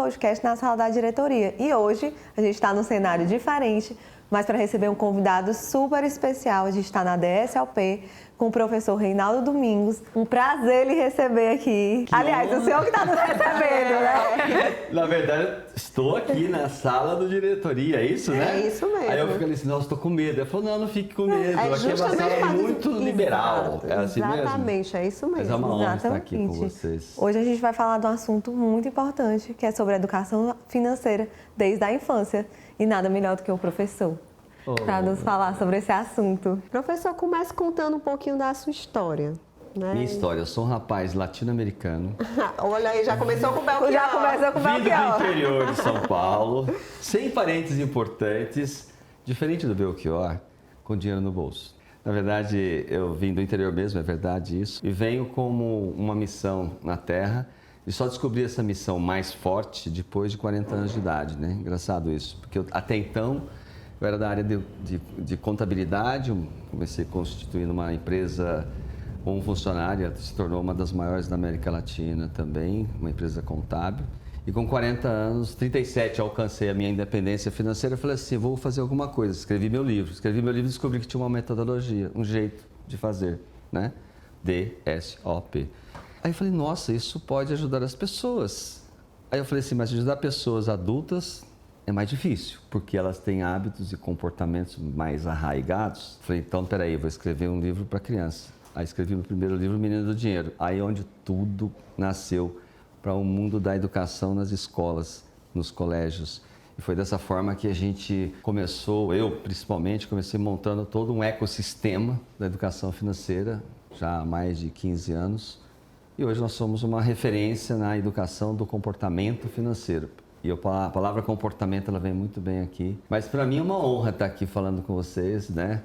podcast na sala da diretoria. E hoje a gente está num cenário diferente, mas para receber um convidado super especial. A gente está na DSLP com o professor Reinaldo Domingos. Um prazer lhe receber aqui. Aliás, o senhor que está nos recebendo, né? Na verdade, estou aqui na sala da diretoria, é isso, né? É isso mesmo. Aí eu falei assim, nossa, estou com medo. Ele falou, não fique com medo. Aqui é uma sala muito liberal. É assim mesmo? Exatamente, é isso mesmo. Mas é uma honra estar aqui com vocês. Hoje a gente vai falar de um assunto muito importante, que é sobre a educação financeira desde a infância. E nada melhor do que o professor para nos falar sobre esse assunto. Professor, comece contando um pouquinho da sua história. Né? Minha história, eu sou um rapaz latino-americano. Olha aí, já começou com o Belchior. Já começou com o Vindo Belchior. do interior de São Paulo, sem parentes importantes, diferente do Belchior, com dinheiro no bolso. Na verdade, eu vim do interior mesmo, é verdade isso, e venho como uma missão na Terra, e só descobri essa missão mais forte depois de 40 anos de idade, né? Engraçado isso, porque até então eu era da área de contabilidade, comecei constituindo uma empresa como funcionária, se tornou uma das maiores da América Latina também, uma empresa contábil. E com 40 anos, 37, alcancei a minha independência financeira, falei assim, vou fazer alguma coisa. Escrevi meu livro e descobri que tinha uma metodologia, um jeito de fazer, né? DSOP. Aí eu falei, nossa, isso pode ajudar as pessoas. Aí eu falei assim, mas ajudar pessoas adultas é mais difícil, porque elas têm hábitos e comportamentos mais arraigados. Falei, então, peraí, eu vou escrever um livro para criança. Aí escrevi meu primeiro livro, Menino do Dinheiro. Aí onde tudo nasceu para o mundo da educação nas escolas, nos colégios. E foi dessa forma que a gente começou, eu principalmente, comecei montando todo um ecossistema da educação financeira, já há mais de 15 anos. E hoje nós somos uma referência na educação do comportamento financeiro. E a palavra comportamento, ela vem muito bem aqui. Mas para mim é uma honra estar aqui falando com vocês, né?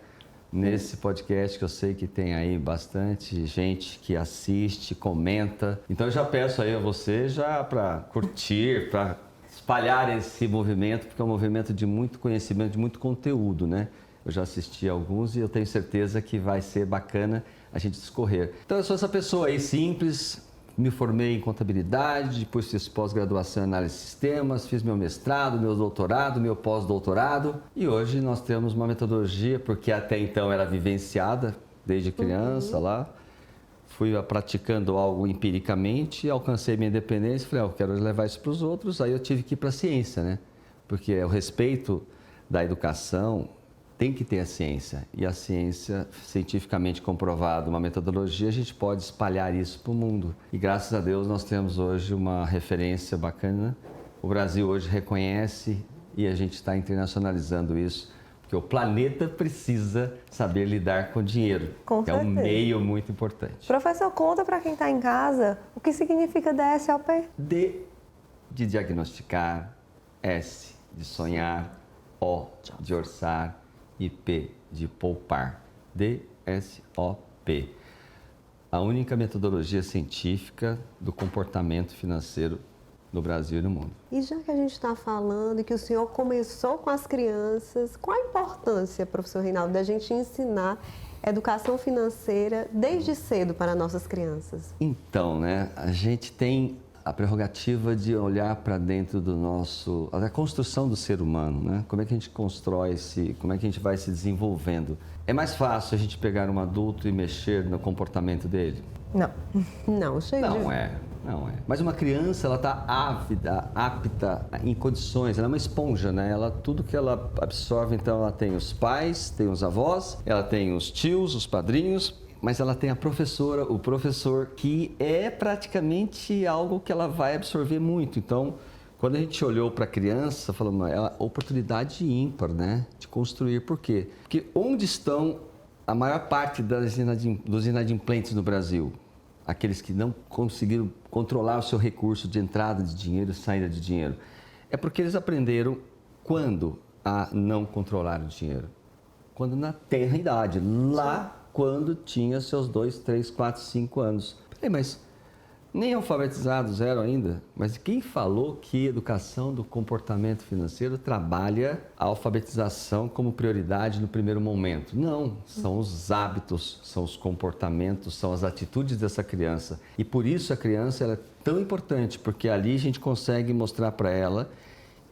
Nesse podcast que eu sei que tem aí bastante gente que assiste, comenta. Então eu já peço aí a você já para curtir, para espalhar esse movimento, porque é um movimento de muito conhecimento, de muito conteúdo, né? Eu já assisti a alguns e eu tenho certeza que vai ser bacana a gente discorrer. Então eu sou essa pessoa aí simples, me formei em contabilidade, depois fiz pós-graduação em análise de sistemas, fiz meu mestrado, meu doutorado, meu pós-doutorado e hoje nós temos uma metodologia, porque até então era vivenciada desde criança lá, fui praticando algo empiricamente, alcancei minha independência, falei, eu quero levar isso para os outros, aí eu tive que ir para a ciência, né? Porque o respeito da educação tem que ter a ciência, e a ciência cientificamente comprovada, uma metodologia, a gente pode espalhar isso para o mundo. E graças a Deus nós temos hoje uma referência bacana, o Brasil hoje reconhece e a gente está internacionalizando isso, porque o planeta precisa saber lidar com dinheiro, que é um meio muito importante. Professor, conta para quem está em casa o que significa DSLP. D de diagnosticar, S de sonhar, O de orçar, e P de poupar. DSOP. A única metodologia científica do comportamento financeiro no Brasil e no mundo. E já que a gente está falando e que o senhor começou com as crianças, qual a importância, professor Reinaldo, da gente ensinar educação financeira desde cedo para nossas crianças? Então, né, a gente tem a prerrogativa de olhar para dentro do nosso, a construção do ser humano, né? Como é que a gente constrói como é que a gente vai se desenvolvendo? É mais fácil a gente pegar um adulto e mexer no comportamento dele? Não. Não, Não é. Mas uma criança, ela está ávida, apta, em condições, ela é uma esponja, né? Tudo que ela absorve, então ela tem os pais, tem os avós, ela tem os tios, os padrinhos, mas ela tem a professora, o professor, que é praticamente algo que ela vai absorver muito. Então, quando a gente olhou para a criança, falamos, é uma oportunidade ímpar, né, de construir. Por quê? Porque onde estão a maior parte dos inadimplentes no Brasil? Aqueles que não conseguiram controlar o seu recurso de entrada de dinheiro e saída de dinheiro. É porque eles aprenderam quando a não controlar o dinheiro? Quando na tenra idade, lá quando tinha seus 2, 3, 4, 5 anos. Mas nem alfabetizado, zero ainda, mas quem falou que educação do comportamento financeiro trabalha a alfabetização como prioridade no primeiro momento? Não, são os hábitos, são os comportamentos, são as atitudes dessa criança. E por isso a criança ela é tão importante, porque ali a gente consegue mostrar para ela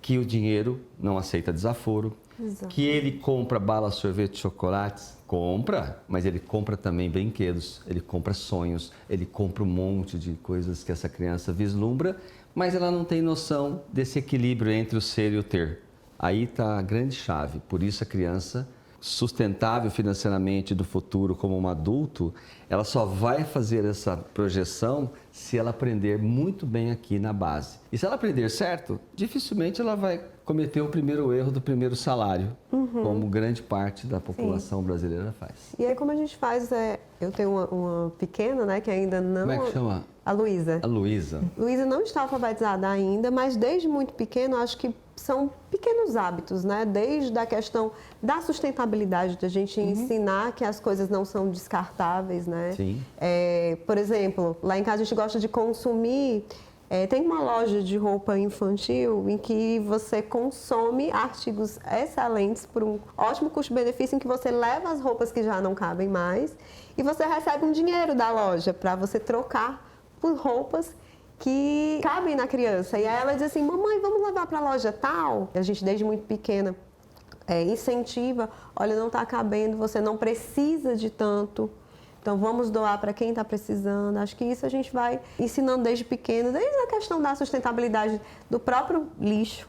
que o dinheiro não aceita desaforo, Exato. que ele compra bala, sorvete, chocolates, compra, mas ele compra também brinquedos, ele compra sonhos, ele compra um monte de coisas que essa criança vislumbra, mas ela não tem noção desse equilíbrio entre o ser e o ter. Aí está a grande chave, por isso a criança sustentável financeiramente do futuro como um adulto, ela só vai fazer essa projeção se ela aprender muito bem aqui na base. E se ela aprender certo, dificilmente ela vai cometer o primeiro erro do primeiro salário, como grande parte da população brasileira faz. E aí como a gente faz, eu tenho uma pequena, né, que ainda não... Como é que chama? A Luísa. A Luísa. Luísa não está alfabetizada ainda, mas desde muito pequeno, acho que são pequenos hábitos, né? Desde a questão da sustentabilidade, da gente ensinar que as coisas não são descartáveis, né? Sim. Por exemplo, lá em casa a gente gosta de consumir... tem uma loja de roupa infantil em que você consome artigos excelentes por um ótimo custo-benefício, em que você leva as roupas que já não cabem mais e você recebe um dinheiro da loja para você trocar por roupas que cabem na criança. E aí ela diz assim, mamãe, vamos levar para a loja tal? A gente, desde muito pequena, incentiva, olha, não está cabendo, você não precisa de tanto. Então, vamos doar para quem está precisando. Acho que isso a gente vai ensinando desde pequeno, desde a questão da sustentabilidade do próprio lixo,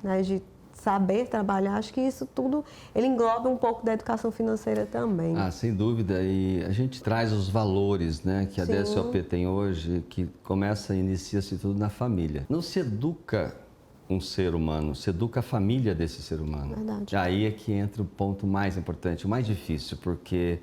né, de saber trabalhar. Acho que isso tudo, ele engloba um pouco da educação financeira também. Ah, sem dúvida. E a gente traz os valores, né, que a Sim. DSOP tem hoje, que inicia-se tudo na família. Não se educa um ser humano, se educa a família desse ser humano. Verdade. Aí é que entra o ponto mais importante, o mais difícil, porque...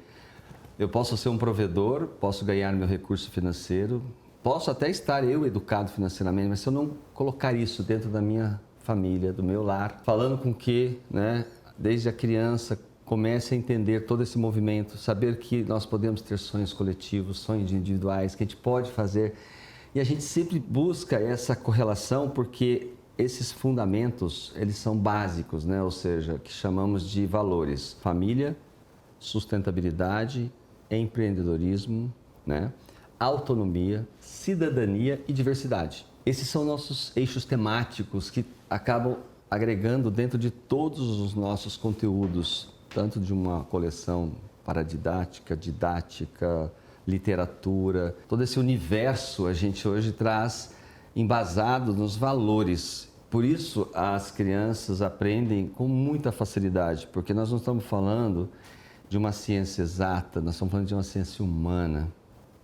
eu posso ser um provedor, posso ganhar meu recurso financeiro, posso até estar eu educado financeiramente, mas se eu não colocar isso dentro da minha família, do meu lar, falando com que, né, desde a criança comece a entender todo esse movimento, saber que nós podemos ter sonhos coletivos, sonhos individuais, que a gente pode fazer. E a gente sempre busca essa correlação porque esses fundamentos, eles são básicos, né? Ou seja, que chamamos de valores: família, sustentabilidade, empreendedorismo, né? Autonomia, cidadania e diversidade. Esses são nossos eixos temáticos que acabam agregando dentro de todos os nossos conteúdos, tanto de uma coleção paradidática, didática, literatura. Todo esse universo a gente hoje traz embasado nos valores. Por isso as crianças aprendem com muita facilidade, porque nós não estamos falando de uma ciência exata, nós estamos falando de uma ciência humana,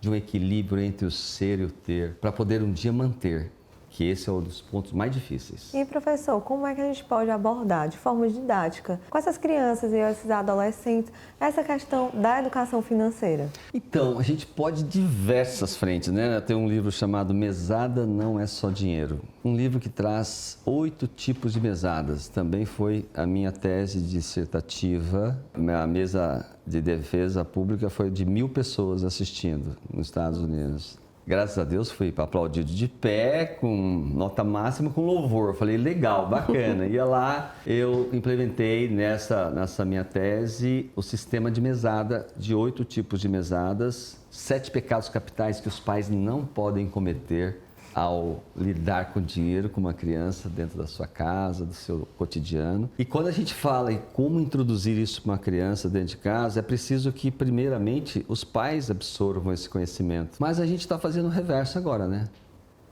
de um equilíbrio entre o ser e o ter, para poder um dia manter, que esse é um dos pontos mais difíceis. E, professor, como é que a gente pode abordar de forma didática com essas crianças e esses adolescentes essa questão da educação financeira? Então, a gente pode diversas frentes, né? Tem um livro chamado Mesada Não É Só Dinheiro. Um livro que traz 8 tipos de mesadas. Também foi a minha tese dissertativa. A mesa de defesa pública foi de 1.000 pessoas assistindo nos Estados Unidos. Graças a Deus fui aplaudido de pé, com nota máxima, com louvor. Eu falei, legal, bacana. E lá eu implementei nessa minha tese o sistema de mesada, de 8 tipos de mesadas, 7 pecados capitais que os pais não podem cometer ao lidar com dinheiro com uma criança dentro da sua casa, do seu cotidiano. E quando a gente fala em como introduzir isso para uma criança dentro de casa, é preciso que, primeiramente, os pais absorvam esse conhecimento. Mas a gente está fazendo o reverso agora, né?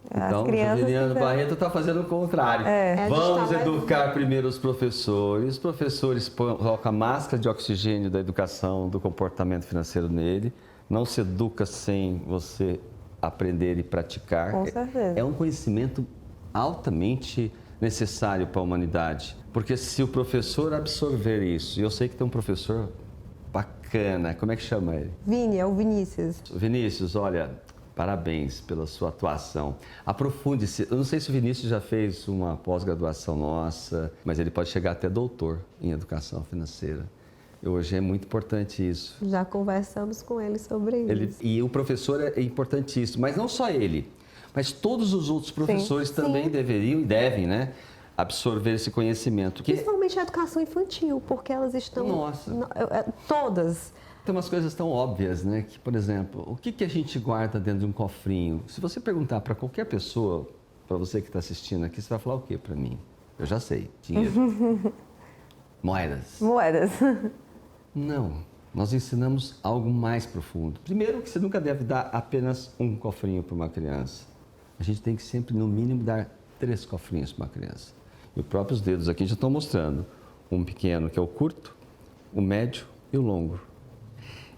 Então, Juliana Barreto está fazendo o contrário. Vamos educar primeiro os professores. Os professores colocam a máscara de oxigênio da educação, do comportamento financeiro nele. Não se educa sem você aprender e praticar. Com certeza. É um conhecimento altamente necessário para a humanidade. Porque se o professor absorver isso, e eu sei que tem um professor bacana, como é que chama ele? Vini, é o Vinícius. Vinícius, olha, parabéns pela sua atuação. Aprofunde-se. Eu não sei se o Vinícius já fez uma pós-graduação nossa, mas ele pode chegar até doutor em educação financeira. Hoje é muito importante isso. Já conversamos com ele sobre isso. E o professor é importantíssimo, mas não só ele, mas todos os outros professores também deveriam e devem, né, absorver esse conhecimento. Principalmente a educação infantil, porque elas estão... Nossa. Todas. Tem umas coisas tão óbvias, né, que, por exemplo, o que a gente guarda dentro de um cofrinho? Se você perguntar para qualquer pessoa, para você que está assistindo aqui, você vai falar o quê para mim? Eu já sei, dinheiro. Moedas. Moedas. Não, nós ensinamos algo mais profundo. Primeiro, que você nunca deve dar apenas um cofrinho para uma criança. A gente tem que sempre, no mínimo, dar 3 cofrinhos para uma criança. E os próprios dedos aqui já estão mostrando. Um pequeno, que é o curto, o médio e o longo.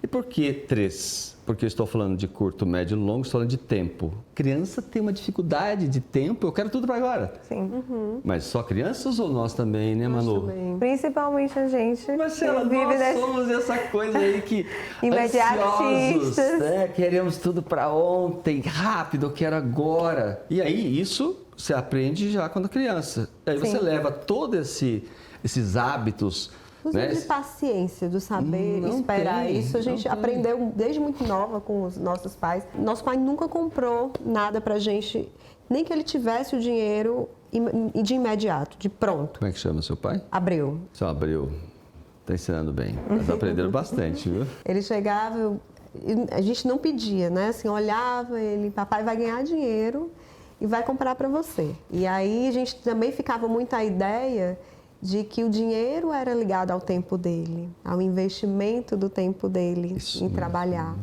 E por que 3? Porque eu estou falando de curto, médio e longo, estou falando de tempo. Criança tem uma dificuldade de tempo, eu quero tudo para agora. Sim. Mas só crianças ou nós também, né, Manu? Também. Principalmente a gente Marcela, que vive nós nesse... somos essa coisa aí que Imediatistas. ansiosos, né? Queremos tudo para ontem, rápido, eu quero agora. E aí isso você aprende já quando criança. Aí você leva todos esses hábitos. Inclusive de paciência, do saber esperar isso. A gente aprendeu desde muito nova com os nossos pais. Nosso pai nunca comprou nada pra gente, nem que ele tivesse o dinheiro de imediato, de pronto. Como é que chama seu pai? Abreu. Seu Abreu. Tá ensinando bem. Mas aprenderam bastante, viu? Ele chegava, a gente não pedia, né? Assim, olhava ele, papai vai ganhar dinheiro e vai comprar pra você. E aí a gente também ficava muito a ideia de que o dinheiro era ligado ao tempo dele, ao investimento do tempo dele em trabalhar.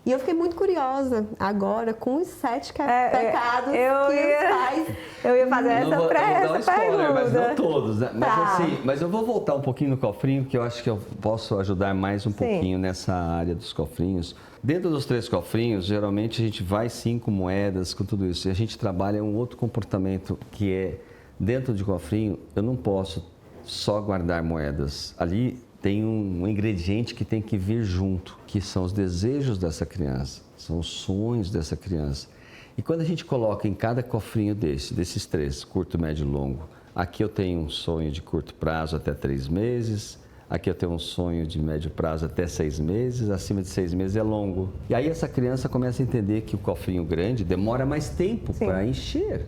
E eu fiquei muito curiosa agora com os 7 pecados que os pais... Eu ia fazer essa vou dar um spoiler, pergunta. mas não todos, né? Mas, Tá. assim, mas eu vou voltar um pouquinho no cofrinho, que eu acho que eu posso ajudar mais um pouquinho nessa área dos cofrinhos. Dentro dos 3 cofrinhos, geralmente a gente vai 5 moedas com tudo isso. E a gente trabalha um outro comportamento que é, dentro de cofrinho, eu não posso só guardar moedas. Ali tem um ingrediente que tem que vir junto, que são os desejos dessa criança, são os sonhos dessa criança. E quando a gente coloca em cada cofrinho desses 3, curto, médio e longo, aqui eu tenho um sonho de curto prazo até 3 meses, aqui eu tenho um sonho de médio prazo até 6 meses, acima de 6 meses é longo. E aí essa criança começa a entender que o cofrinho grande demora mais tempo para encher.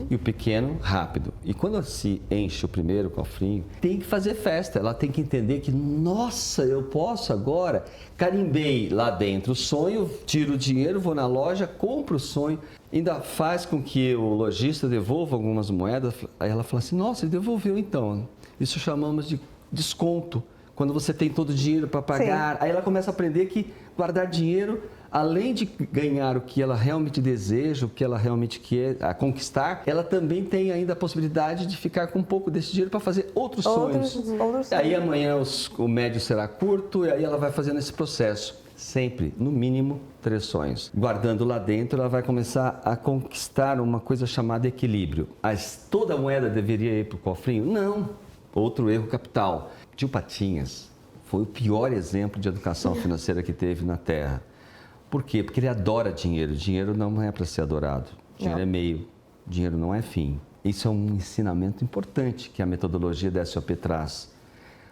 E o pequeno, rápido. E quando se enche o primeiro cofrinho, tem que fazer festa. Ela tem que entender que, nossa, eu posso agora. Carimbei lá dentro o sonho, tiro o dinheiro, vou na loja, compro o sonho. Ainda faz com que o lojista devolva algumas moedas. Aí ela fala assim, nossa, ele devolveu então. Isso chamamos de desconto. Quando você tem todo o dinheiro para pagar. Aí ela começa a aprender que guardar dinheiro, além de ganhar o que ela realmente deseja, o que ela realmente quer conquistar, ela também tem ainda a possibilidade de ficar com um pouco desse dinheiro para fazer outros sonhos. Aí amanhã o médio será curto e aí ela vai fazendo esse processo. Sempre, no mínimo, 3 sonhos. Guardando lá dentro, ela vai começar a conquistar uma coisa chamada equilíbrio. Mas toda moeda deveria ir para o cofrinho? Não. Outro erro capital. Tio Patinhas foi o pior exemplo de educação financeira que teve na Terra. Por quê? Porque ele adora dinheiro. Dinheiro não é para ser adorado. Dinheiro é meio. Dinheiro não é fim. Isso é um ensinamento importante que a metodologia da SOP traz.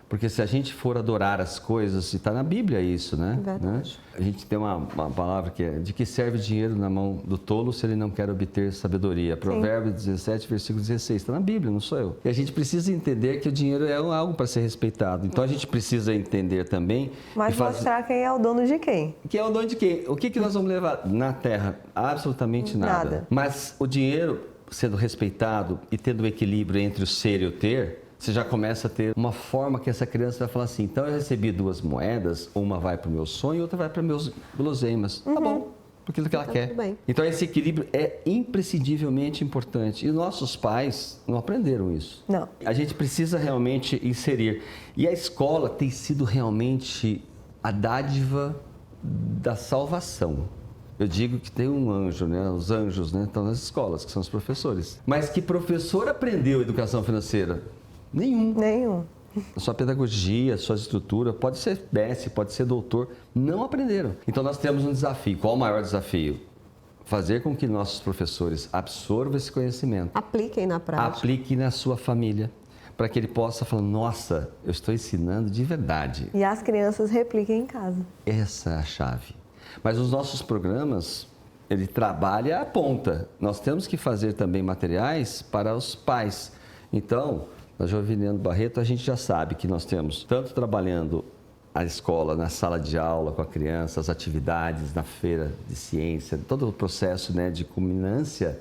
Porque se a gente for adorar as coisas, e está na Bíblia isso, né? Verdade. A gente tem uma palavra que é de que serve dinheiro na mão do tolo se ele não quer obter sabedoria. Provérbios 17, versículo 16. Está na Bíblia, não sou eu. E a gente precisa entender que o dinheiro é algo para ser respeitado. Então a gente precisa entender também... Mas mostrar quem é o dono de quem. Quem é o dono de quem? O que nós vamos levar na Terra? Absolutamente nada. Mas o dinheiro sendo respeitado e tendo o equilíbrio entre o ser e o ter... Você já começa a ter uma forma que essa criança vai falar assim, então eu recebi 2 moedas, uma vai para o meu sonho e outra vai para meus guloseimas. Tá bom, porque é o que ela quer. Tudo bem. Então esse equilíbrio é imprescindivelmente importante. E nossos pais não aprenderam isso. Não. A gente precisa realmente inserir. E a escola tem sido realmente a dádiva da salvação. Eu digo que tem um anjo, né? Os anjos, né? Estão nas escolas, que são os professores. Mas que professor aprendeu educação financeira? Nenhum. A sua pedagogia, a sua estrutura, pode ser mestre, pode ser doutor, não aprenderam. Então nós temos um desafio. Qual o maior desafio? Fazer com que nossos professores absorvam esse conhecimento. Apliquem na prática. Aplique na sua família. para que ele possa falar, nossa, eu estou ensinando de verdade. E as crianças repliquem em casa. Essa é a chave. Mas os nossos programas, ele trabalha a ponta. Nós temos que fazer também materiais para os pais. Então, na Jovilhano Barreto, a gente já sabe que nós temos tanto trabalhando a escola, na sala de aula com a criança, as atividades na feira de ciência, todo o processo, né, de culminância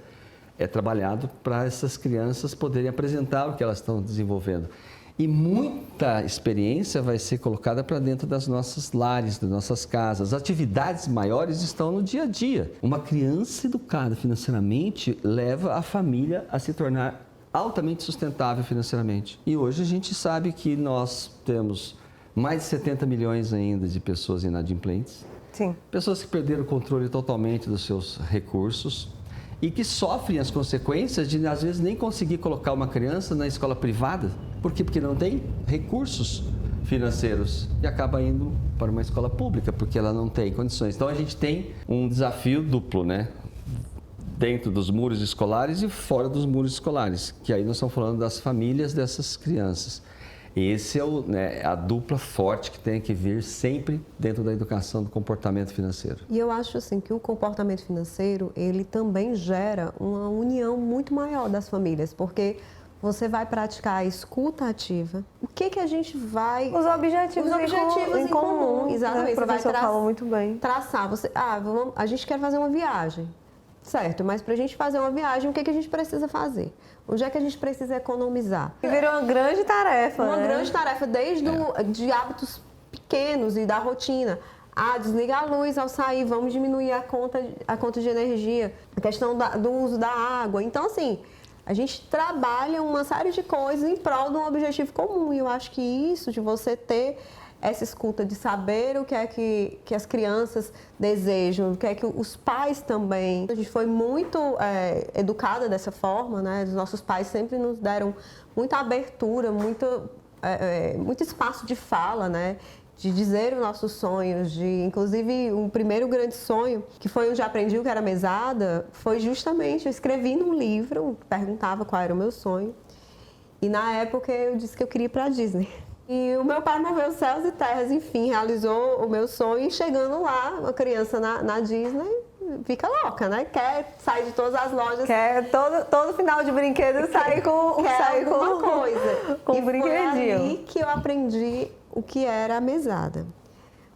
é trabalhado para essas crianças poderem apresentar o que elas estão desenvolvendo. E muita experiência vai ser colocada para dentro das nossas lares, das nossas casas. As atividades maiores estão no dia a dia. Uma criança educada financeiramente leva a família a se tornar altamente sustentável financeiramente. E hoje a gente sabe que nós temos mais de 70 milhões ainda de pessoas inadimplentes. Sim. Pessoas que perderam o controle totalmente dos seus recursos e que sofrem as consequências de, às vezes, nem conseguir colocar uma criança na escola privada. Por quê? Porque não tem recursos financeiros e acaba indo para uma escola pública, porque ela não tem condições. Então, a gente tem um desafio duplo, né? Dentro dos muros escolares e fora dos muros escolares, que aí nós estamos falando das famílias dessas crianças. Esse é a dupla forte que tem que vir sempre dentro da educação do comportamento financeiro. E eu acho assim que o comportamento financeiro, ele também gera uma união muito maior das famílias, porque você vai praticar a escuta ativa. O que a gente vai... Os objetivos em comum. Exatamente. O professor falou muito bem. Traçar. A gente quer fazer uma viagem. Certo, mas para a gente fazer uma viagem, o que a gente precisa fazer? Onde é que a gente precisa economizar? E virou uma grande tarefa, Uma grande tarefa, desde de hábitos pequenos e da rotina. Desligar a luz ao sair, vamos diminuir a conta de energia, a questão do uso da água. Então, assim, a gente trabalha uma série de coisas em prol de um objetivo comum. E eu acho que isso, de você ter essa escuta, de saber o que é que as crianças desejam, o que é que os pais também. A gente foi muito educada dessa forma, né? Os nossos pais sempre nos deram muita abertura, muito espaço de fala, né? De dizer os nossos sonhos, inclusive um primeiro grande sonho, que foi onde aprendi o que era mesada, foi justamente, eu escrevi num livro, perguntava qual era o meu sonho, e na época eu disse que eu queria ir para a Disney. E o meu pai moveu céus e terras, enfim, realizou o meu sonho. E chegando lá, uma criança na Disney fica louca, né? Quer sair de todas as lojas. Quer todo final de brinquedo sair com alguma coisa. Com e um brinquedinho. Foi ali que eu aprendi o que era a mesada.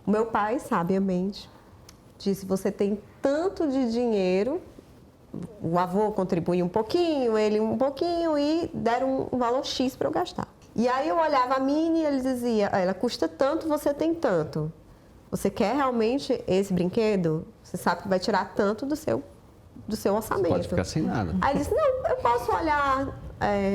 O meu pai, sabiamente, disse, você tem tanto de dinheiro, o avô contribuiu um pouquinho, ele um pouquinho, e deram um valor X para eu gastar. E aí eu olhava a Minnie e ele dizia, ela custa tanto, você tem tanto. Você quer realmente esse brinquedo? Você sabe que vai tirar tanto do seu orçamento. Você pode ficar sem nada. Aí ele disse, não, eu posso olhar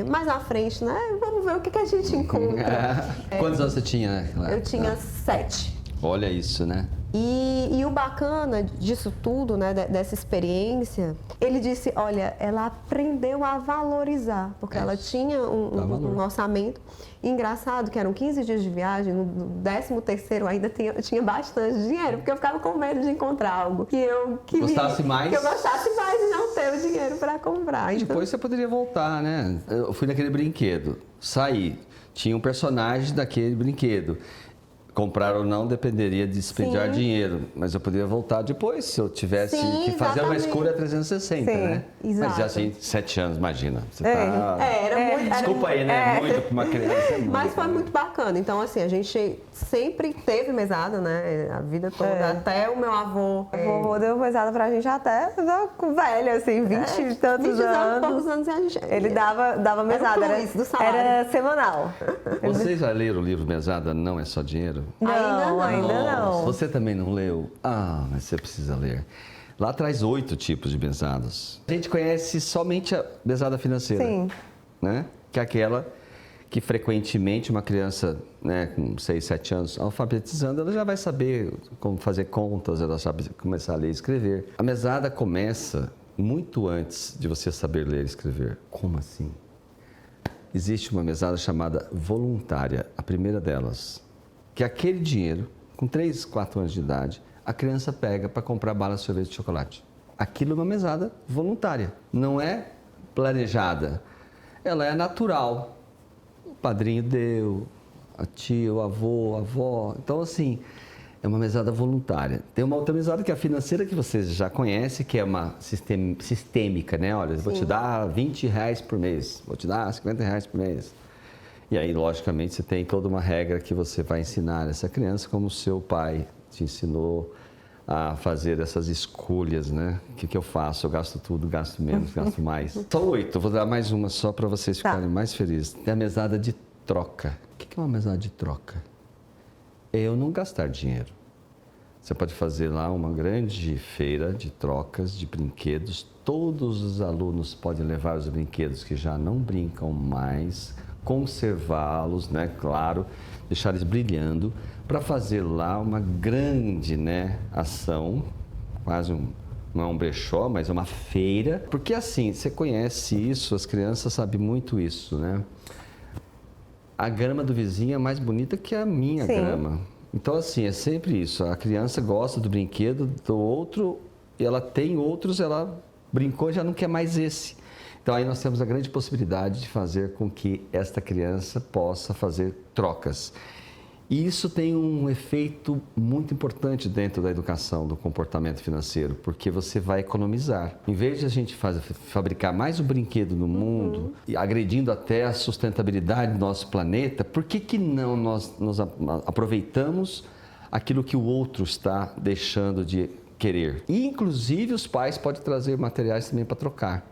mais à frente, né? Vamos ver o que a gente encontra. Quantos anos você tinha? Eu tinha 7. Olha isso, né? E o bacana disso tudo, né, dessa experiência, ele disse, olha, ela aprendeu a valorizar, porque ela tinha um orçamento. Engraçado que eram 15 dias de viagem, no 13º ainda tinha bastante dinheiro, porque eu ficava com medo de encontrar algo que eu gostasse mais. Que eu gostasse mais e não ter o dinheiro para comprar. Então... Depois você poderia voltar, né? Eu fui naquele brinquedo, saí, tinha um personagem daquele brinquedo. Comprar ou não dependeria de despejar dinheiro, mas eu poderia voltar depois se eu tivesse que fazer uma escolha 360, né? Exato. Mas já assim, 7 anos, imagina. Você era muito. Desculpa aí, né? Muito para uma criança. Mas foi muito bacana. Então, assim, a gente sempre teve mesada, né? A vida toda. Até o meu avô. O vovô deu mesada pra gente até velho, assim, 20 e tantos anos. Poucos anos a gente. Ele dava mesada, era semanal. Vocês já leram o livro Mesada Não É Só Dinheiro? Ainda não. Se você também não leu, mas você precisa ler. Lá traz 8 tipos de mesadas. A gente conhece somente a mesada financeira. Sim. Né? Que é aquela que frequentemente uma criança, né, com 6, 7 anos, alfabetizando, ela já vai saber como fazer contas, ela sabe começar a ler e escrever. A mesada começa muito antes de você saber ler e escrever. Como assim? Existe uma mesada chamada voluntária, a primeira delas, que aquele dinheiro, com 3, 4 anos de idade, a criança pega para comprar bala de sorvete de chocolate. Aquilo é uma mesada voluntária, não é planejada. Ela é natural. padrinho deu, a tia, o avô, a avó. Então, assim, é uma mesada voluntária. Tem uma outra mesada que é a financeira, que vocês já conhecem, que é uma sistêmica, né? Olha, eu vou te dar R$20 por mês, vou te dar R$50 por mês. E aí, logicamente, você tem toda uma regra que você vai ensinar essa criança, como o seu pai te ensinou a fazer essas escolhas, né? O que eu faço? Eu gasto tudo, gasto menos, gasto mais. Só 8, vou dar mais uma só para vocês ficarem mais felizes. Tem a mesada de troca. O que é uma mesada de troca? É eu não gastar dinheiro. Você pode fazer lá uma grande feira de trocas de brinquedos. Todos os alunos podem levar os brinquedos que já não brincam mais, conservá-los, né? Claro, deixar eles brilhando, para fazer lá uma grande, né, ação, quase não é um brechó, mas é uma feira. Porque assim, você conhece isso, as crianças sabem muito isso, né? A grama do vizinho é mais bonita que a minha grama. Então, assim, é sempre isso. A criança gosta do brinquedo do outro, e ela tem outros, ela brincou e já não quer mais esse. Então, aí nós temos a grande possibilidade de fazer com que esta criança possa fazer trocas. E isso tem um efeito muito importante dentro da educação do comportamento financeiro, porque você vai economizar. Em vez de a gente fabricar mais um brinquedo no mundo, e agredindo até a sustentabilidade do nosso planeta, por que não nós aproveitamos aquilo que o outro está deixando de querer? E, inclusive, os pais podem trazer materiais também para trocar.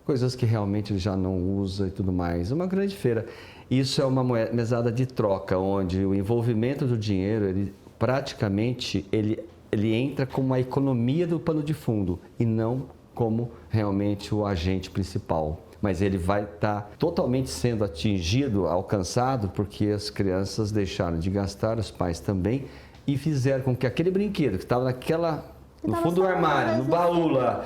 Coisas que realmente ele já não usa e tudo mais. É uma grande feira. Isso é uma mesada de troca, onde o envolvimento do dinheiro, ele praticamente ele entra como a economia do pano de fundo e não como realmente o agente principal. Mas ele vai estar totalmente sendo atingido, alcançado, porque as crianças deixaram de gastar, os pais também, e fizeram com que aquele brinquedo que estava no fundo do armário, no baú lá,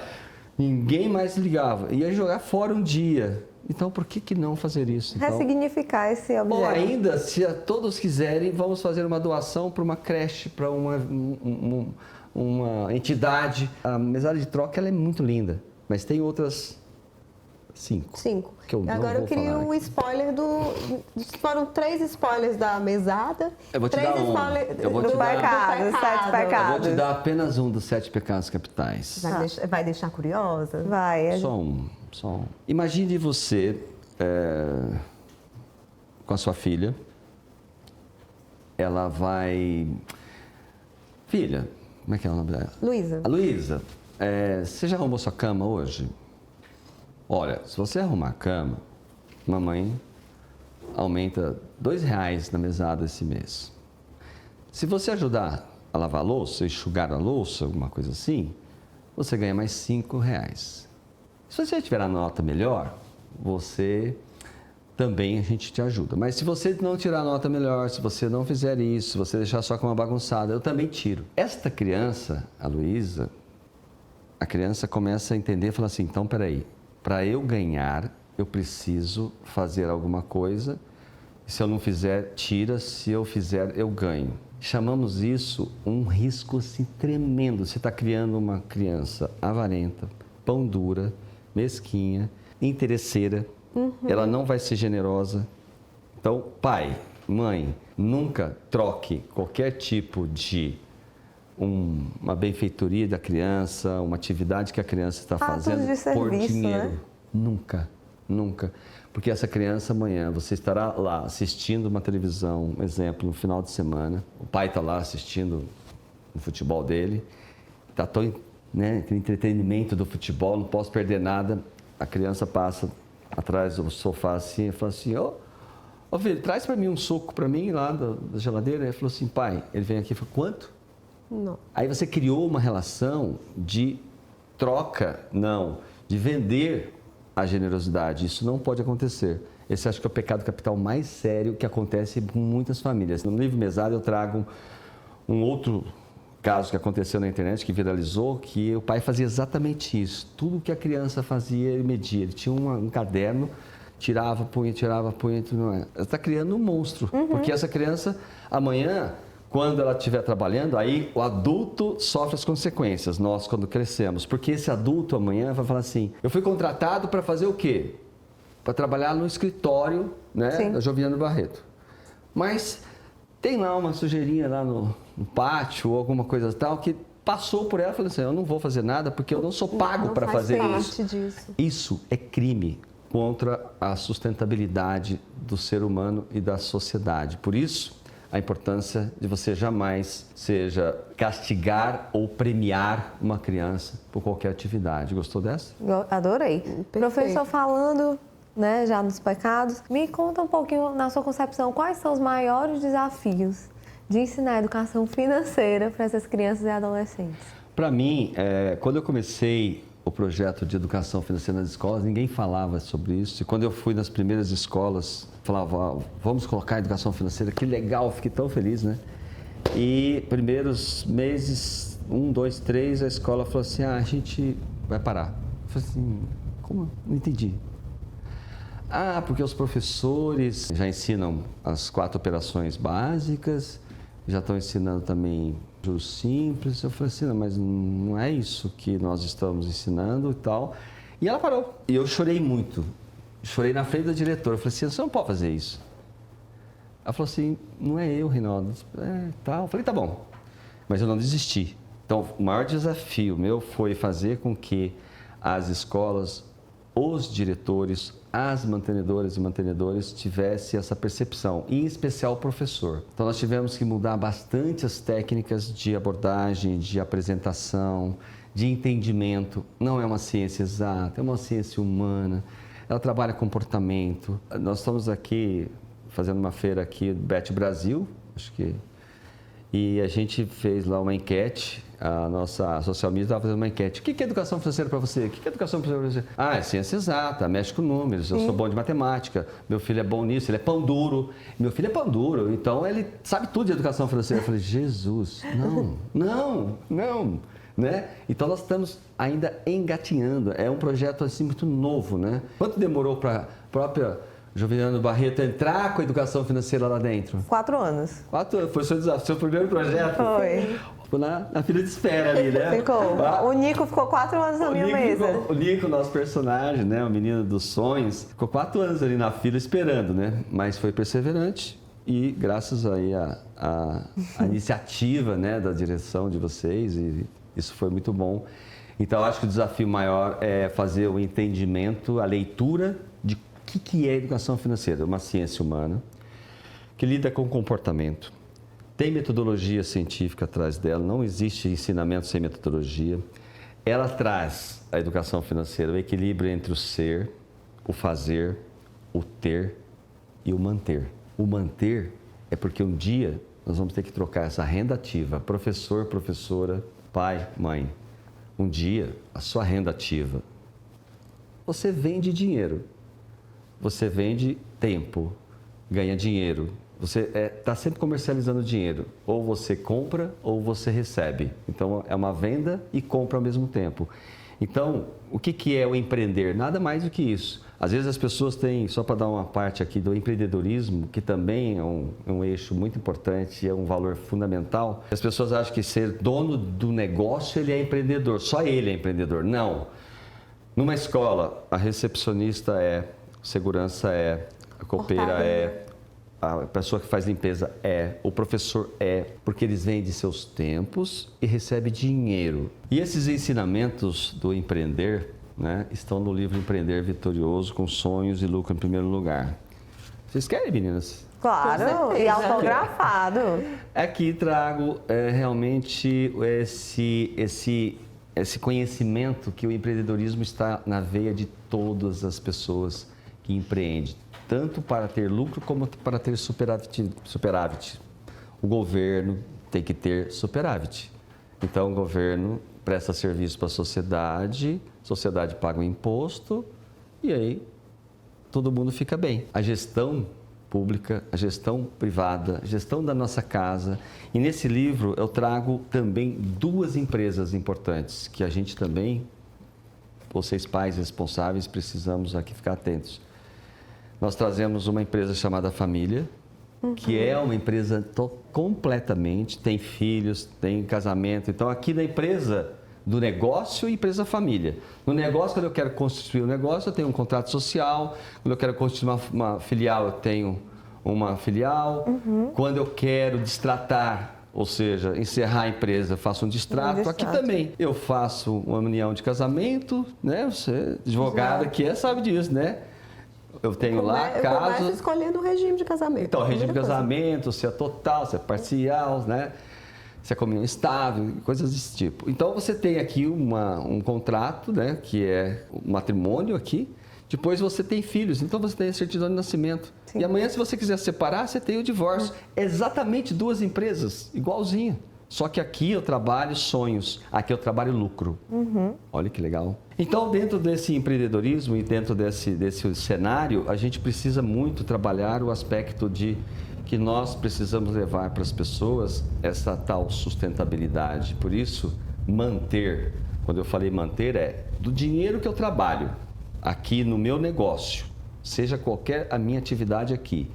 ninguém mais ligava, ia jogar fora um dia. Então, por que não fazer isso? Então, ressignificar esse objeto. ou ainda, se todos quiserem, vamos fazer uma doação para uma creche, para uma entidade. A mesada de troca ela é muito linda, mas tem outras 5. Que eu agora eu queria o spoiler foram 3 spoilers da mesada. Eu vou te dar um. Eu vou te dar 7 pecados. Eu vou te dar apenas um dos 7 pecados capitais. Vai deixar curiosa? Vai. Só um. Imagine você com a sua filha. Ela vai... Filha, como é que é o nome dela? Luísa. A Luísa, você já arrumou sua cama hoje? Olha, se você arrumar a cama, mamãe aumenta R$2 na mesada esse mês. Se você ajudar a lavar a louça, enxugar a louça, alguma coisa assim, você ganha mais R$5. Se você tiver a nota melhor, também a gente te ajuda. Mas se você não tirar a nota melhor, se você não fizer isso, se você deixar sua cama bagunçada, eu também tiro. Esta criança, a Luísa, a criança começa a entender e fala assim, então, peraí, para eu ganhar, eu preciso fazer alguma coisa. Se eu não fizer, tira. Se eu fizer, eu ganho. Chamamos isso um risco assim, tremendo. Você está criando uma criança avarenta, pão dura, mesquinha, interesseira. Ela não vai ser generosa. Então, pai, mãe, nunca troque qualquer tipo de uma benfeitoria da criança, uma atividade que a criança está fazendo de serviço, por dinheiro. né? Nunca. Porque essa criança amanhã, você estará lá assistindo uma televisão, um exemplo, no final de semana, o pai está lá assistindo o futebol dele, está tão, né, aquele entretenimento do futebol, não posso perder nada. A criança passa atrás do sofá assim e fala assim, ô filho, traz para mim um suco para mim lá da geladeira. Ele falou assim, pai, ele vem aqui e falou, quanto? Não. Aí você criou uma relação de troca, de vender a generosidade. Isso não pode acontecer. Esse acho que é o pecado capital mais sério que acontece com muitas famílias. No livro Mesada eu trago um outro caso que aconteceu na internet, que viralizou, que o pai fazia exatamente isso. Tudo que a criança fazia, ele media. Ele tinha um caderno, tirava, punha, não é. Está criando um monstro, porque essa criança, amanhã, quando ela estiver trabalhando, aí o adulto sofre as consequências, nós quando crescemos. Porque esse adulto amanhã vai falar assim, eu fui contratado para fazer o quê? para trabalhar no escritório, né, Sim. da Joviano Barreto. Mas tem lá uma sujeirinha lá no pátio ou alguma coisa tal que passou por ela e falou assim, eu não vou fazer nada porque eu não sou pago para fazer isso. Disso. Isso é crime contra a sustentabilidade do ser humano e da sociedade. Por isso, a importância de você jamais seja castigar ou premiar uma criança por qualquer atividade. Gostou dessa? Adorei. Perfeito. Professor, falando, né, já nos pecados, me conta um pouquinho, na sua concepção, quais são os maiores desafios de ensinar educação financeira para essas crianças e adolescentes? Para mim, quando eu comecei o projeto de educação financeira nas escolas, ninguém falava sobre isso. E quando eu fui nas primeiras escolas, falava, vamos colocar a educação financeira, que legal, fiquei tão feliz, né? E primeiros meses, 1, 2, 3, a escola falou assim, a gente vai parar. Eu falei assim, como? Não entendi. Porque os professores já ensinam as 4 operações básicas, já estão ensinando também juros simples. Eu falei assim, não, mas não é isso que nós estamos ensinando e tal. E ela parou. E eu chorei muito. Chorei na frente da diretora. Eu falei assim, você não pode fazer isso. Ela falou assim, não é eu, Reinaldo. Tal. Eu falei, tá bom. Mas eu não desisti. Então, o maior desafio meu foi fazer com que as escolas, os diretores, as mantenedoras e mantenedores tivessem essa percepção, em especial o professor. Então, nós tivemos que mudar bastante as técnicas de abordagem, de apresentação, de entendimento. Não é uma ciência exata, é uma ciência humana. Ela trabalha comportamento. Nós estamos aqui fazendo uma feira aqui, Bet Brasil, acho que... E a gente fez lá uma enquete, a nossa social media estava fazendo uma enquete. O que é educação financeira para você? O que é educação financeira para você? É ciência exata, mexe com números, eu sou bom de matemática, meu filho é bom nisso, ele é pão duro. Meu filho é pão duro, então ele sabe tudo de educação financeira. Eu falei, Jesus, não, né? Então nós estamos ainda engatinhando, é um projeto assim muito novo, né? Quanto demorou para a própria Joviano Barreto entrar com a educação financeira lá dentro? 4 anos. 4 anos, foi seu primeiro projeto? Foi. Ficou na fila de espera ali, né? Ficou. O Nico ficou 4 anos na minha mesa. O Nico, nosso personagem, né? O menino dos sonhos, ficou 4 anos ali na fila esperando, né? Mas foi perseverante e graças aí a iniciativa, né, da direção de vocês, e isso foi muito bom. Então, acho que o desafio maior é fazer o entendimento, a leitura de o que é educação financeira? Uma ciência humana que lida com comportamento. Tem metodologia científica atrás dela, não existe ensinamento sem metodologia. Ela traz a educação financeira, o equilíbrio entre o ser, o fazer, o ter e o manter. O manter é porque um dia nós vamos ter que trocar essa renda ativa, professor, professora, pai, mãe. Um dia, a sua renda ativa, você vende dinheiro. Você vende tempo, ganha dinheiro. Você está sempre comercializando dinheiro. Ou você compra ou você recebe. Então, é uma venda e compra ao mesmo tempo. Então, o que é o empreender? Nada mais do que isso. Às vezes as pessoas têm, só para dar uma parte aqui do empreendedorismo, que também é um eixo muito importante, é um valor fundamental. As pessoas acham que ser dono do negócio, ele é empreendedor. Só ele é empreendedor. Não. Numa escola, a recepcionista segurança a copeira a pessoa que faz limpeza o professor porque eles vendem seus tempos e recebem dinheiro. E esses ensinamentos do empreender, né, estão no livro Empreender Vitorioso, com sonhos e lucro em primeiro lugar. Vocês querem, meninas? Claro, e autografado. Aqui trago realmente esse conhecimento que o empreendedorismo está na veia de todas as pessoas que empreende, tanto para ter lucro como para ter superávit. O governo tem que ter superávit. Então, o governo presta serviço para a sociedade paga o imposto e aí todo mundo fica bem. A gestão pública, a gestão privada, a gestão da nossa casa. E nesse livro eu trago também 2 empresas importantes que a gente também, vocês pais responsáveis, precisamos aqui ficar atentos. Nós trazemos uma empresa chamada Família, que é uma empresa completamente, tem filhos, tem casamento. Então, aqui na empresa, do negócio e empresa família. No negócio, quando eu quero constituir um negócio, eu tenho um contrato social. Quando eu quero constituir uma filial, eu tenho uma filial. Quando eu quero destratar, ou seja, encerrar a empresa, eu faço um distrato. Aqui também eu faço uma união de casamento, né? Você, advogada que sabe disso, né? Eu tenho lá Eu começo caso... escolhendo o regime de casamento. Então, regime de casamento, se é total, se é parcial, né? Se é comunhão estável, coisas desse tipo. Então, você tem aqui um contrato, né? Que é o matrimônio aqui. Depois você tem filhos, então você tem a certidão de nascimento. Sim. E amanhã, se você quiser separar, você tem o divórcio. Exatamente 2 empresas, igualzinho. Só que aqui eu trabalho sonhos, aqui eu trabalho lucro. Olha que legal. Então, dentro desse empreendedorismo e dentro desse cenário, a gente precisa muito trabalhar o aspecto de que nós precisamos levar para as pessoas essa tal sustentabilidade. Por isso, manter, quando eu falei manter, é do dinheiro que eu trabalho aqui no meu negócio, seja qualquer a minha atividade aqui,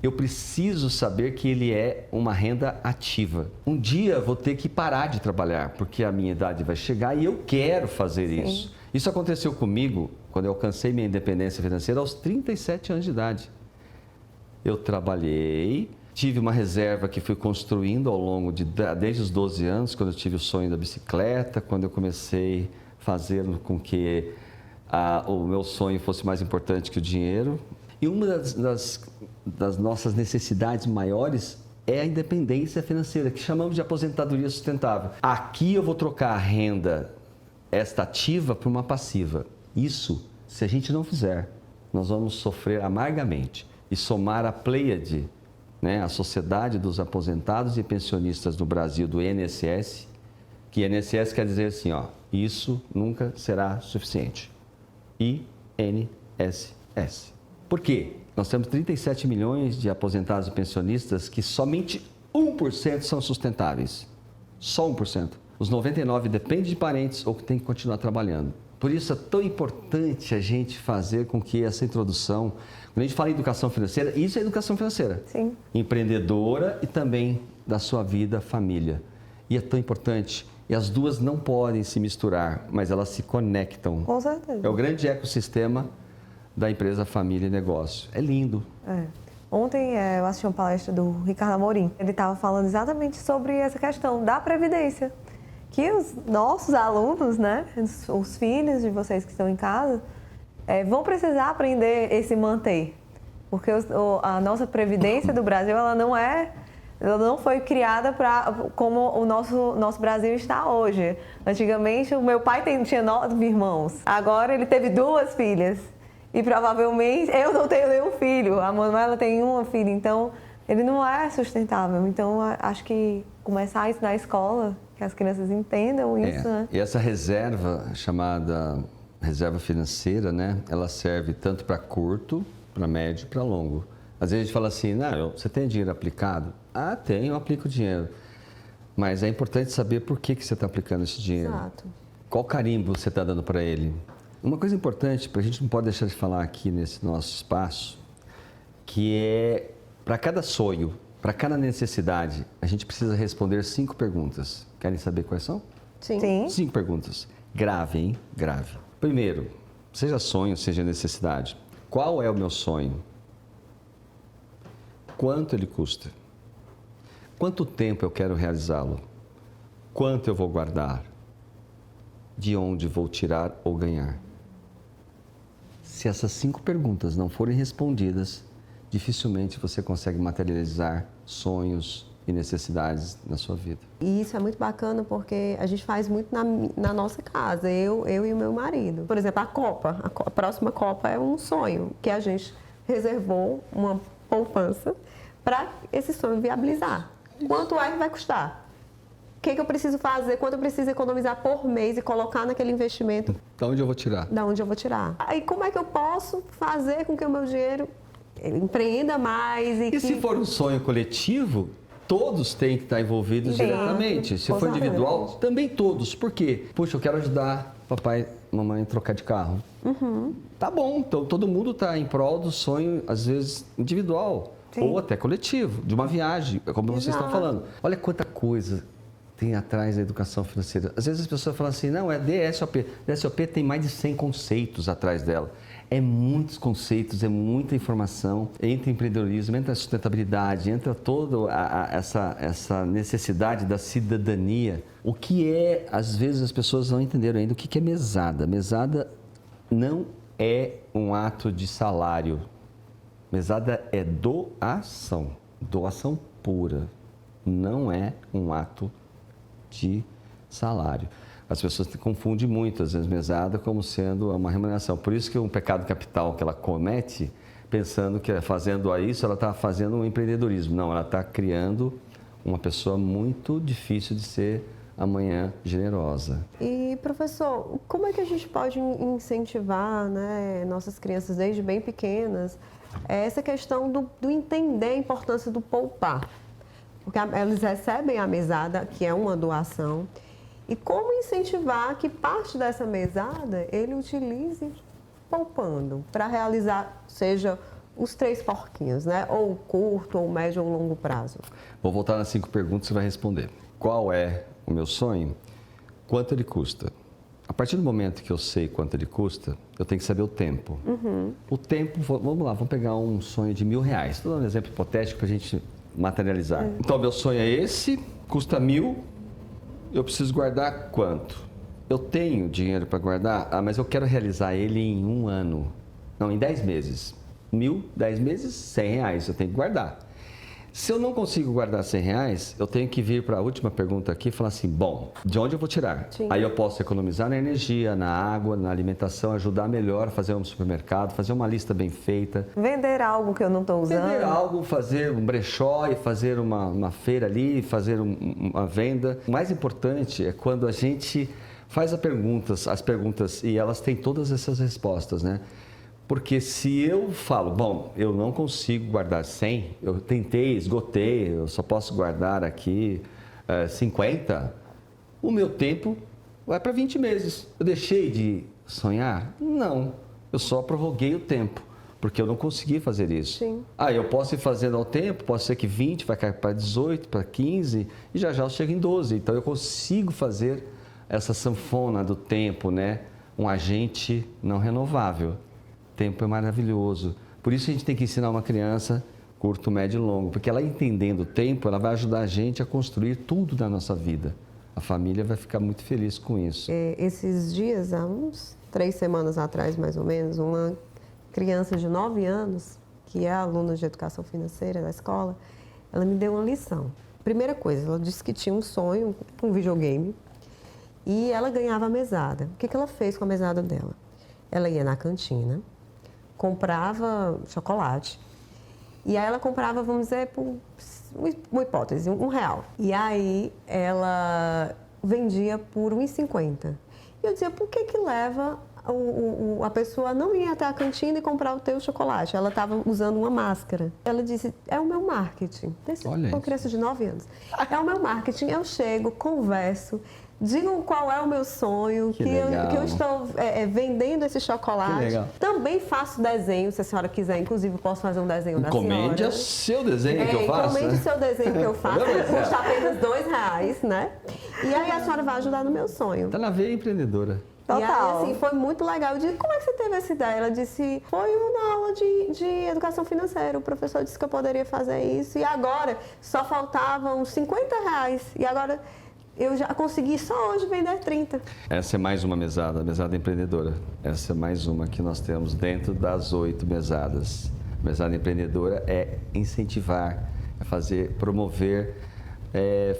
eu preciso saber que ele é uma renda ativa. Um dia vou ter que parar de trabalhar, porque a minha idade vai chegar e eu quero fazer isso. Isso aconteceu comigo quando eu alcancei minha independência financeira aos 37 anos de idade. Eu trabalhei, tive uma reserva que fui construindo ao longo desde os 12 anos, quando eu tive o sonho da bicicleta, quando eu comecei fazendo com que o meu sonho fosse mais importante que o dinheiro. E uma das nossas necessidades maiores é a independência financeira, que chamamos de aposentadoria sustentável. Aqui eu vou trocar a renda, esta ativa, por uma passiva. Isso, se a gente não fizer, nós vamos sofrer amargamente. E somar a Pleiade, né, a Sociedade dos Aposentados e Pensionistas do Brasil, do INSS, que INSS quer dizer assim, ó, isso nunca será suficiente. INSS. Por quê? Nós temos 37 milhões de aposentados e pensionistas que somente 1% são sustentáveis. Só 1%. Os 99% dependem de parentes ou que têm que continuar trabalhando. Por isso é tão importante a gente fazer com que essa introdução, quando a gente fala em educação financeira, isso é educação financeira. Sim. Empreendedora e também da sua vida, família. E é tão importante. E as duas não podem se misturar, mas elas se conectam. Com certeza. É o grande ecossistema da empresa, família e negócio. É lindo. Ontem eu assisti uma palestra do Ricardo Amorim. Ele estava falando exatamente sobre essa questão da previdência. Que os nossos alunos, né, os filhos de vocês que estão em casa, vão precisar aprender esse manter. Porque a nossa previdência do Brasil, ela não foi criada como o nosso Brasil está hoje. Antigamente, o meu pai tinha 9 irmãos. Agora ele teve 2 filhas. E provavelmente eu não tenho nenhum filho. A Manuela tem uma filha. Então, ele não é sustentável. Então, acho que começar isso na escola, que as crianças entendam isso, né? E essa reserva, chamada reserva financeira, né? Ela serve tanto para curto, para médio e para longo. Às vezes a gente fala assim, não, você tem dinheiro aplicado? Ah, tenho, eu aplico dinheiro. Mas é importante saber por que você está aplicando esse dinheiro. Exato. Qual carimbo você está dando para ele? Uma coisa importante, a gente não pode deixar de falar aqui nesse nosso espaço, que é, para cada sonho, para cada necessidade, a gente precisa responder 5 perguntas. Querem saber quais são? Sim. 5 perguntas. Grave, hein? Grave. Primeiro, seja sonho, seja necessidade. Qual é o meu sonho? Quanto ele custa? Quanto tempo eu quero realizá-lo? Quanto eu vou guardar? De onde vou tirar ou ganhar? Se essas 5 perguntas não forem respondidas, dificilmente você consegue materializar sonhos e necessidades na sua vida. E isso é muito bacana porque a gente faz muito na nossa casa, eu e o meu marido. Por exemplo, a próxima Copa é um sonho que a gente reservou uma poupança para esse sonho viabilizar. Quanto é que vai custar? O que eu preciso fazer? Quanto eu preciso economizar por mês e colocar naquele investimento? Da onde eu vou tirar? Da onde eu vou tirar. Aí como é que eu posso fazer com que o meu dinheiro empreenda mais? E se for um sonho coletivo, todos têm que estar envolvidos diretamente. Se for individual, também todos. Por quê? Puxa, eu quero ajudar papai e mamãe a trocar de carro. Tá bom, então todo mundo está em prol do sonho, às vezes individual. Sim. Ou até coletivo, de uma viagem, como vocês estão falando. Olha quanta coisa tem atrás da educação financeira? Às vezes as pessoas falam assim, não, é DSOP. DSOP tem mais de 100 conceitos atrás dela. É muitos conceitos, é muita informação. Entra empreendedorismo, entra a sustentabilidade, entra toda essa necessidade da cidadania. O que é, às vezes as pessoas não entenderam ainda, o que é mesada. Mesada não é um ato de salário. Mesada é doação, doação pura. Não é um ato de salário. As pessoas confundem muito, às vezes, mesada como sendo uma remuneração. Por isso que um pecado capital que ela comete, pensando que fazendo isso, ela está fazendo um empreendedorismo. Não, ela está criando uma pessoa muito difícil de ser amanhã generosa. E, professor, como é que a gente pode incentivar, né, nossas crianças desde bem pequenas essa questão do entender a importância do poupar? Porque eles recebem a mesada, que é uma doação, e como incentivar que parte dessa mesada ele utilize poupando para realizar, seja os 3 porquinhos, né? Ou curto, ou médio, ou longo prazo. Vou voltar nas 5 perguntas e você vai responder. Qual é o meu sonho? Quanto ele custa? A partir do momento que eu sei quanto ele custa, eu tenho que saber o tempo. O tempo, vamos lá, vamos pegar um sonho de R$1.000. Estou dando um exemplo hipotético para a gente materializar. Então, meu sonho é esse, custa 1.000, eu preciso guardar quanto? Eu tenho dinheiro para guardar, mas eu quero realizar ele em 1 ano. Não, em 10 meses. 1.000, 10 meses, R$100 eu tenho que guardar. Se eu não consigo guardar R$100, eu tenho que vir para a última pergunta aqui e falar assim, bom, de onde eu vou tirar? Sim. Aí eu posso economizar na energia, na água, na alimentação, ajudar melhor a fazer um supermercado, fazer uma lista bem feita. Vender algo que eu não estou usando. Vender algo, fazer um brechó e fazer uma feira ali, fazer uma venda. O mais importante é quando a gente faz as perguntas e elas têm todas essas respostas, né? Porque se eu falo, bom, eu não consigo guardar 100, eu tentei, esgotei, eu só posso guardar aqui 50, o meu tempo vai para 20 meses. Eu deixei de sonhar? Não, eu só prorroguei o tempo, porque eu não consegui fazer isso. Sim. Eu posso ir fazendo ao tempo, pode ser que 20 vai cair para 18, para 15 e já eu chego em 12. Então eu consigo fazer essa sanfona do tempo, né? Um agente não renovável. Tempo é maravilhoso. Por isso a gente tem que ensinar uma criança curto, médio e longo, porque ela entendendo o tempo, ela vai ajudar a gente a construir tudo da nossa vida. A família vai ficar muito feliz com isso. Esses dias, há uns 3 semanas atrás, mais ou menos, uma criança de 9 anos, que é aluna de educação financeira da escola, ela me deu uma lição. Primeira coisa, ela disse que tinha um sonho, um videogame, e ela ganhava a mesada. O que ela fez com a mesada dela? Ela ia na cantina, comprava chocolate. E aí ela comprava, vamos dizer, por uma hipótese, R$1. E aí ela vendia por R$1,50. E eu dizia, por que leva a pessoa a não ir até a cantina e comprar o teu chocolate? Ela estava usando uma máscara. Ela disse, é o meu marketing. Olha uma isso. criança de 9 anos. É o meu marketing, eu chego, converso, digo qual é o meu sonho, que eu estou vendendo esse chocolate. Que legal. Também faço desenho, se a senhora quiser, inclusive posso fazer um desenho da senhora. Encomende o seu desenho que eu faço. Encomende o seu desenho que eu faço, Não, custa apenas R$2, né? E aí a senhora vai ajudar no meu sonho. Está na veia empreendedora. Total. E aí, assim, foi muito legal. Eu disse, como é que você teve essa ideia? Ela disse, foi uma aula de educação financeira. O professor disse que eu poderia fazer isso. E agora, só faltavam R$50. E agora, eu já consegui só hoje vender 30. Essa é mais uma mesada, a mesada empreendedora. Essa é mais uma que nós temos dentro das 8 mesadas. A mesada empreendedora é incentivar, é fazer, promover,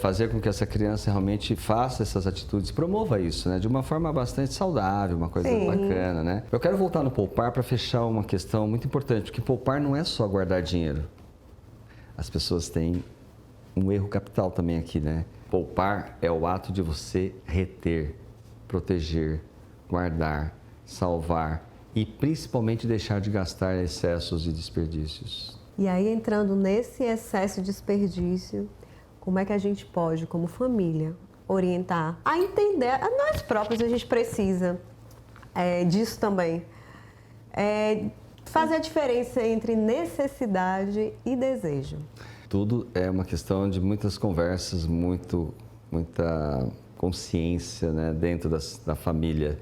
fazer com que essa criança realmente faça essas atitudes, promova isso, né? De uma forma bastante saudável, uma coisa Sim. bacana, né? Eu quero voltar no poupar para fechar uma questão muito importante, porque poupar não é só guardar dinheiro. As pessoas têm um erro capital também aqui, né? Poupar é o ato de você reter, proteger, guardar, salvar e principalmente deixar de gastar excessos e desperdícios. E aí, entrando nesse excesso de desperdício, como é que a gente pode, como família, orientar a entender, a nós próprios a gente precisa disso também, fazer a diferença entre necessidade e desejo. Tudo é uma questão de muitas conversas, muito muita consciência, né, dentro da família.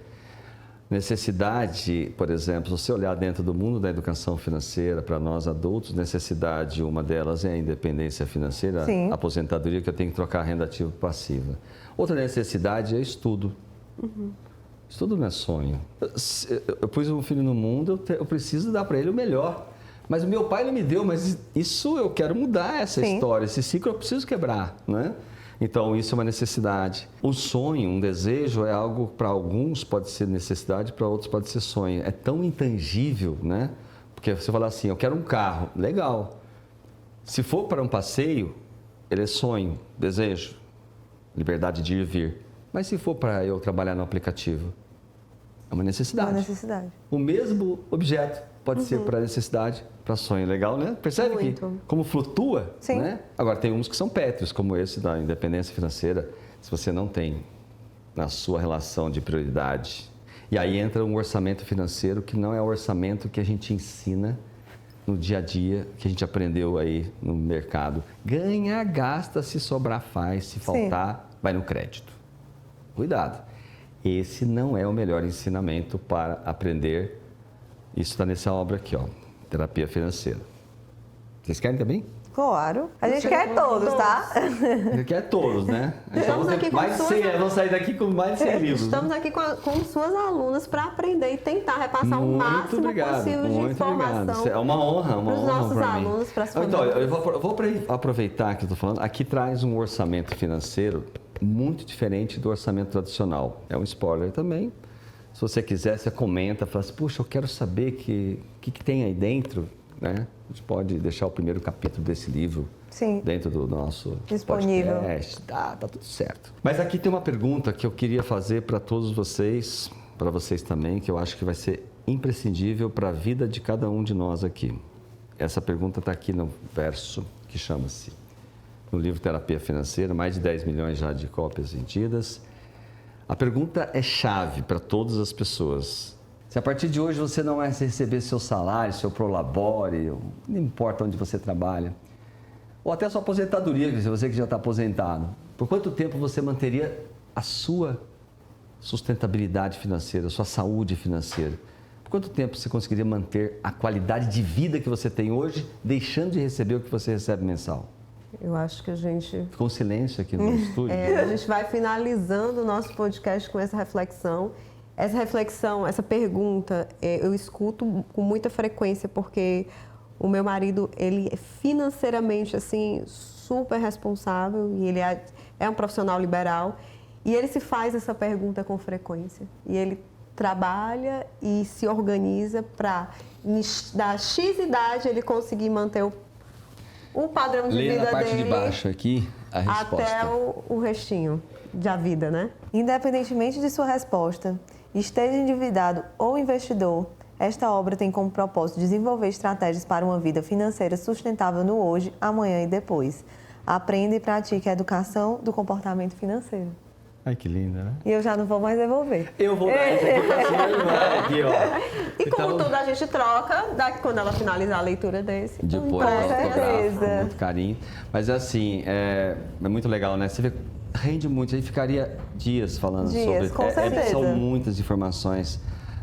Necessidade, por exemplo, se você olhar dentro do mundo da educação financeira, para nós adultos, necessidade, uma delas é a independência financeira, Sim. a aposentadoria, que eu tenho que trocar a renda ativa por passiva. Outra necessidade é estudo. Estudo não é sonho. Eu pus um filho no mundo, eu preciso dar para ele o melhor. Mas o meu pai não me deu, mas isso eu quero mudar essa Sim. história, esse ciclo eu preciso quebrar, né? Então, isso é uma necessidade. O sonho, um desejo, é algo para alguns pode ser necessidade, para outros pode ser sonho. É tão intangível, né? Porque você fala assim, eu quero um carro, legal. Se for para um passeio, ele é sonho, desejo, liberdade de ir e vir. Mas se for para eu trabalhar no aplicativo, é uma necessidade. Uma necessidade. O mesmo objeto pode ser para necessidade, para sonho. Legal, né? Percebe que Muito. como flutua? Sim. Né? Agora, tem uns que são pétreos, como esse da independência financeira. Se você não tem na sua relação de prioridade. E aí entra um orçamento financeiro que não é o orçamento que a gente ensina no dia a dia, que a gente aprendeu aí no mercado. Ganha, gasta, se sobrar faz, se faltar, vai no crédito. Cuidado. Esse não é o melhor ensinamento para aprender. Isso está nessa obra aqui, ó, Terapia Financeira. Vocês querem também? Claro. A gente quer todos, tá? Você quer todos, né? Estamos aqui com mais de 100, vamos sair daqui com mais de 100 livros. Estamos aqui com suas alunas para aprender e tentar repassar o máximo possível de informação. É uma honra, para os nossos para mim. alunos, para as Então, famílias. eu vou aproveitar que eu estou falando. Aqui traz um orçamento financeiro muito diferente do orçamento tradicional. É um spoiler também. Se você quiser, você comenta, fala assim, puxa, eu quero saber o que tem aí dentro, né? A gente pode deixar o primeiro capítulo desse livro Sim. dentro do nosso Disponível. podcast. Tá tudo certo. Mas aqui tem uma pergunta que eu queria fazer para todos vocês, para vocês também, que eu acho que vai ser imprescindível para a vida de cada um de nós aqui. Essa pergunta está aqui no verso que chama-se, no livro Terapia Financeira, mais de 10 milhões já de cópias vendidas. A pergunta é chave para todas as pessoas. Se a partir de hoje você não vai receber seu salário, seu prolabore, não importa onde você trabalha, ou até sua aposentadoria, se você que já está aposentado, por quanto tempo você manteria a sua sustentabilidade financeira, a sua saúde financeira? Por quanto tempo você conseguiria manter a qualidade de vida que você tem hoje, deixando de receber o que você recebe mensal? Eu acho que a gente... Ficou um silêncio aqui no estúdio. A gente vai finalizando o nosso podcast com essa reflexão. Essa reflexão, essa pergunta, eu escuto com muita frequência, porque o meu marido, ele é financeiramente, assim, super responsável e ele é um profissional liberal. E ele se faz essa pergunta com frequência. E ele trabalha e se organiza para, da X idade, ele conseguir manter o padrão de Leia vida na parte dele de baixo aqui a resposta. até o restinho da vida, né? Independentemente de sua resposta, esteja endividado ou investidor, esta obra tem como propósito desenvolver estratégias para uma vida financeira sustentável no hoje, amanhã e depois. Aprenda e pratique a educação do comportamento financeiro. Ai, que linda, né? E eu já não vou mais devolver. Eu vou dar essa aqui pra sua irmã, aqui, ó. E como tudo a gente troca, quando ela finalizar a leitura desse. Depois Com ela certeza. autografa, com muito carinho. Mas assim, é muito legal, né? Você vê, rende muito, aí ficaria dias falando Dias, sobre... com certeza. São muitas informações,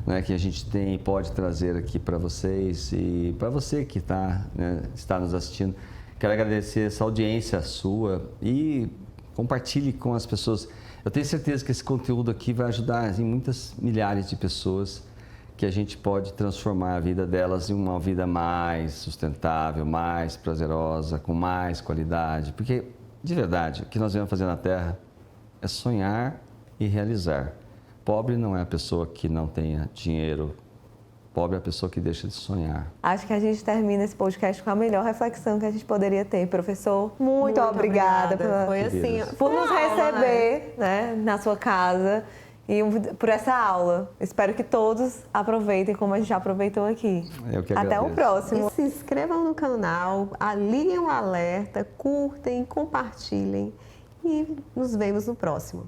né, que a gente tem e pode trazer aqui para vocês e para você que está nos assistindo. Quero agradecer essa audiência sua e compartilhe com as pessoas. Eu tenho certeza que esse conteúdo aqui vai ajudar em muitas milhares de pessoas, que a gente pode transformar a vida delas em uma vida mais sustentável, mais prazerosa, com mais qualidade. Porque, de verdade, o que nós viemos fazer na Terra é sonhar e realizar. Pobre não é a pessoa que não tenha dinheiro. Pobre é a pessoa que deixa de sonhar. Acho que a gente termina esse podcast com a melhor reflexão que a gente poderia ter. Professor, muito obrigada Foi assim, por nos uma aula, receber, né, na sua casa e por essa aula. Espero que todos aproveitem como a gente aproveitou aqui. Eu que Até o agradeço. próximo. E se inscrevam no canal, liguem o alerta, curtem, compartilhem e nos vemos no próximo.